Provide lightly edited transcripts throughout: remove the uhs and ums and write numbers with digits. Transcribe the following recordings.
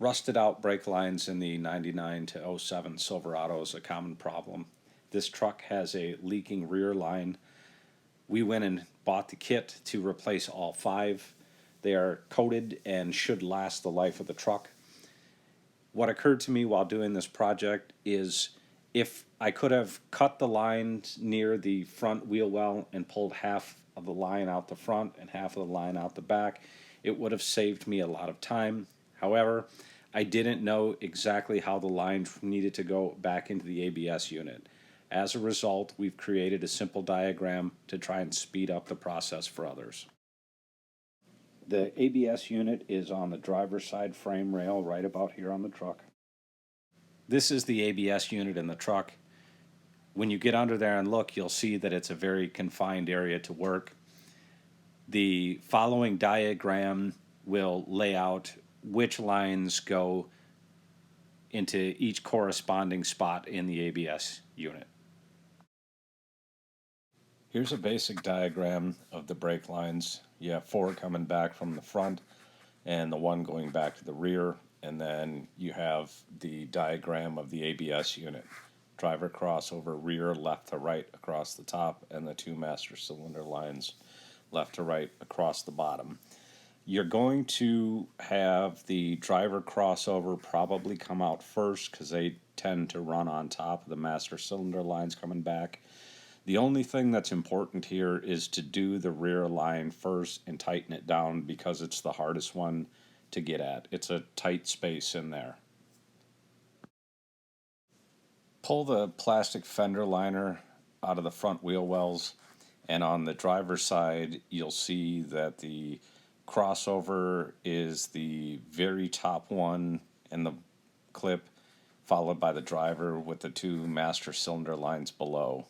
Rusted out brake lines in the 99 to 07 Silverado is a common problem. This truck has a leaking rear line. We went and bought the kit to replace all 5. They are coated and should last the life of the truck. What occurred to me while doing this project is if I could have cut the lines near the front wheel well and pulled half of the line out the front and half of the line out the back, it would have saved me a lot of time. However, I didn't know exactly how the lines needed to go back into the ABS unit. As a result, we've created a simple diagram to try and speed up the process for others. The ABS unit is on the driver's side frame rail right about here on the truck. This is the ABS unit in the truck. When you get under there and look, you'll see that it's a very confined area to work. The following diagram will lay out which lines go into each corresponding spot in the ABS unit. Here's a basic diagram of the brake lines. You have 4 coming back from the front and the 1 going back to the rear, and then you have the diagram of the ABS unit. Driver crossover rear left to right across the top, and the 2 master cylinder lines left to right across the bottom. You're going to have the driver crossover probably come out first because they tend to run on top of the master cylinder lines coming back. The only thing that's important here is to do the rear line first and tighten it down because it's the hardest one to get at. It's a tight space in there. Pull the plastic fender liner out of the front wheel wells, and on the driver's side you'll see that the crossover is the very top one in the clip, followed by the driver with the 2 master cylinder lines below.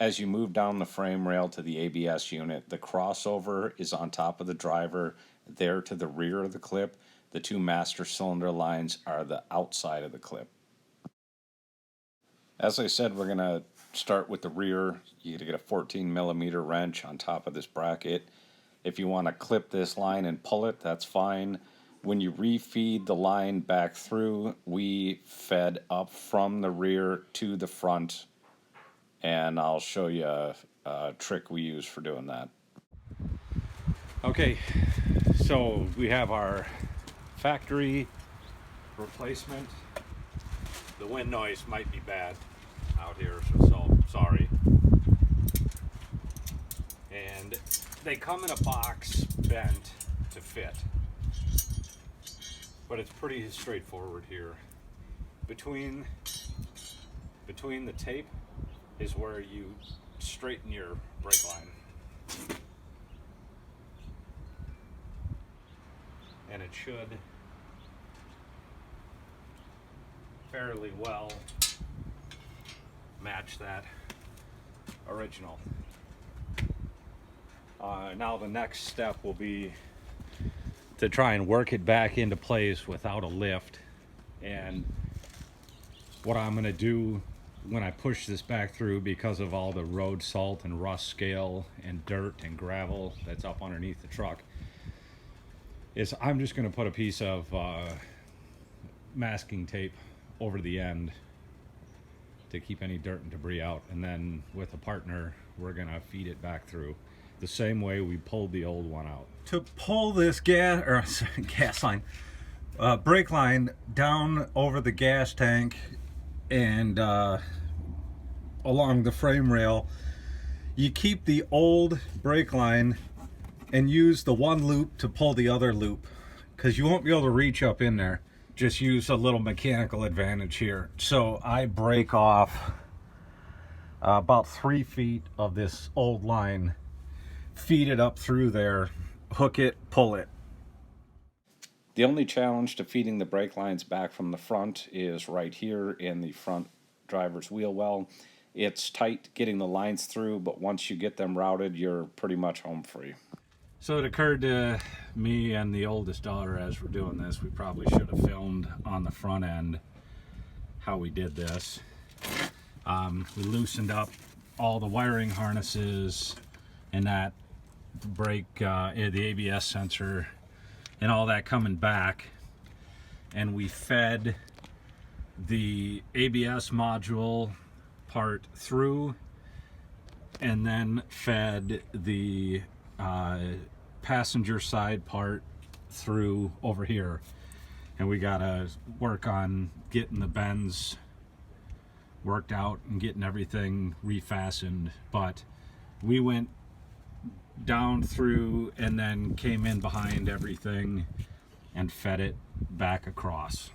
As you move down the frame rail to the ABS unit, the crossover is on top of the driver, there to the rear of the clip. The 2 master cylinder lines are the outside of the clip. As I said, we're going to start with the rear. You got to get a 14 millimeter wrench on top of this bracket. If you want to clip this line and pull it, that's fine. When you refeed the line back through, we fed up from the rear to the front, and I'll show you a trick we use for doing that. Okay, so we have our factory replacement. The wind noise might be bad out here, so sorry. And they come in a box bent to fit, but it's pretty straightforward here. Between the tape is where you straighten your brake line. And it should fairly well match that original. Now the next step will be to try and work it back into place without a lift. And what I'm going to do when I push this back through, because of all the road salt and rust scale and dirt and gravel that's up underneath the truck, is I'm just going to put a piece of masking tape over the end to keep any dirt and debris out, and then with a partner we're going to feed it back through the same way we pulled the old one out. To pull this gas line, brake line down over the gas tank and along the frame rail, you keep the old brake line and use the one loop to pull the other loop, because you won't be able to reach up in there. Just use a little mechanical advantage here. So I break off about 3 feet of this old line, feed it up through there, hook it, pull it. The only challenge to feeding the brake lines back from the front is right here in the front driver's wheel well. It's tight getting the lines through, but once you get them routed, you're pretty much home free. So it occurred to me and the oldest daughter as we're doing this, we probably should have filmed on the front end how we did this. We loosened up all the wiring harnesses and that brake, the ABS sensor and all that coming back, and we fed the ABS module part through, and then fed the passenger side part through over here. And we gotta work on getting the bends worked out and getting everything refastened. But we went down through and then came in behind everything and fed it back across.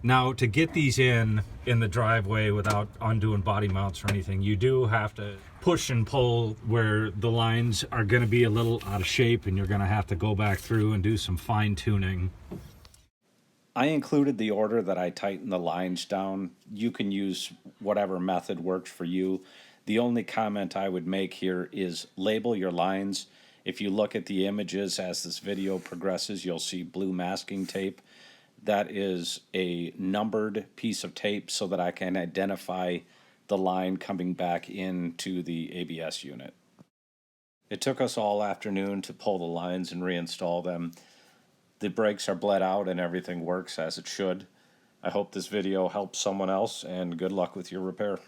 Now, to get these in the driveway without undoing body mounts or anything, you do have to push and pull where the lines are going to be a little out of shape, and you're going to have to go back through and do some fine tuning. I included the order that I tighten the lines down. You can use whatever method works for you. The only comment I would make here is label your lines. If you look at the images as this video progresses, you'll see blue masking tape. That is a numbered piece of tape so that I can identify the line coming back into the ABS unit. It took us all afternoon to pull the lines and reinstall them. The brakes are bled out and everything works as it should. I hope this video helps someone else, and good luck with your repair.